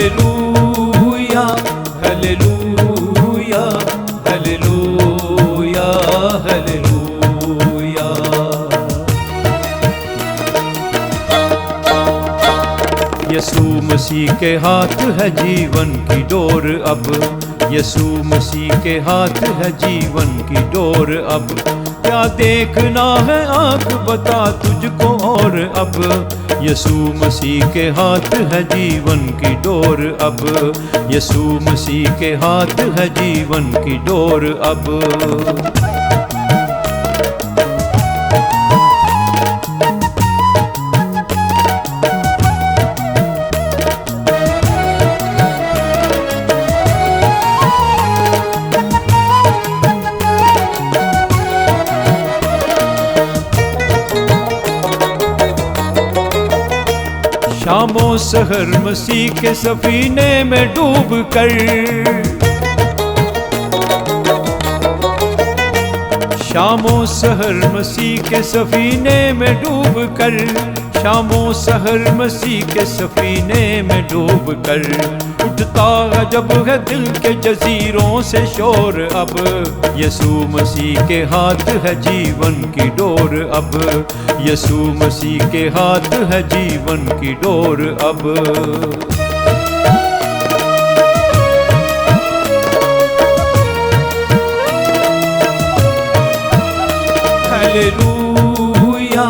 Hallelujah hallelujah hallelujah hallelujah. Yeshu Masih के हाथ है जीवन की डोर अब, यीशु मसीह के हाथ है जीवन की डोर अब। क्या देखना है आँख बता तुझको और अब, यीशु मसीह के हाथ है जीवन की डोर अब, यीशु मसीह के हाथ है जीवन की डोर अब। शामो सहर मसीह के सफीने में डूब कर, शामो सहर मसीह के सफीने में डूब कर, शामो सहर मसीह के सफीने में डूब कर। उठता है जब है दिल के जजीरों से शोर अब, यीशु मसीह के हाथ है जीवन की डोर अब, यीशु मसीह के हाथ है जीवन की डोर अब। Hallelujah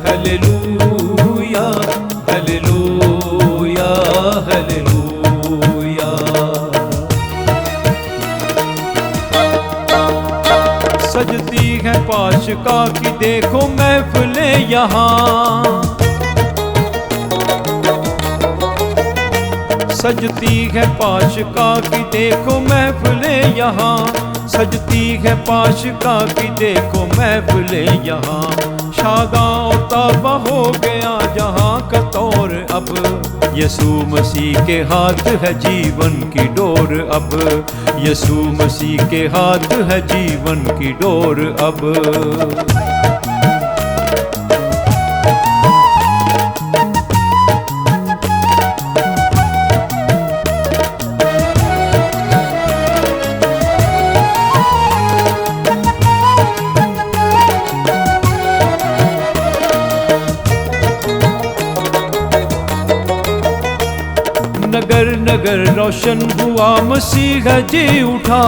hallelujah hallelujah hallelujah. सजती है पाशका की देखो महफिलें यहाँ, सजती है पाशका की देखो महफिलें यहाँ, सजती है पाशका की देखो महफिलें यहाँ। शादा तौबा हो गया जहाँ का तौर अब, यीशु मसीह के हाथ है जीवन की डोर अब, यीशु मसीह के हाथ है जीवन की डोर अब। नगर नगर रोशन हुआ मसीह जी उठा,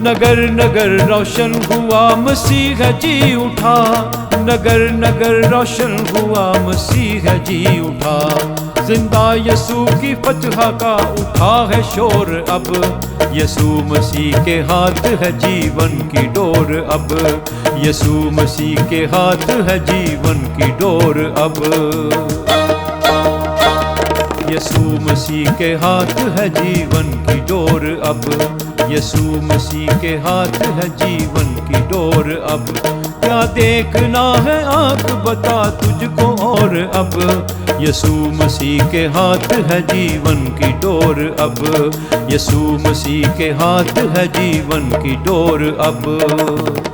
नगर नगर रोशन हुआ मसीह जी उठा, नगर नगर रोशन हुआ मसीह जी उठा। जिंदा यीशु की फतह का उठा है शोर अब, यीशु मसीह के हाथ है जीवन की डोर अब, यीशु मसीह के हाथ है जीवन की डोर अब। यीशु मसीह के हाथ है जीवन की डोर अब, यीशु मसीह के हाथ है जीवन की डोर अब। क्या देखना है आँख बता तुझको और अब, यीशु मसीह के हाथ है जीवन की डोर अब, यीशु मसीह के हाथ है जीवन की डोर अब।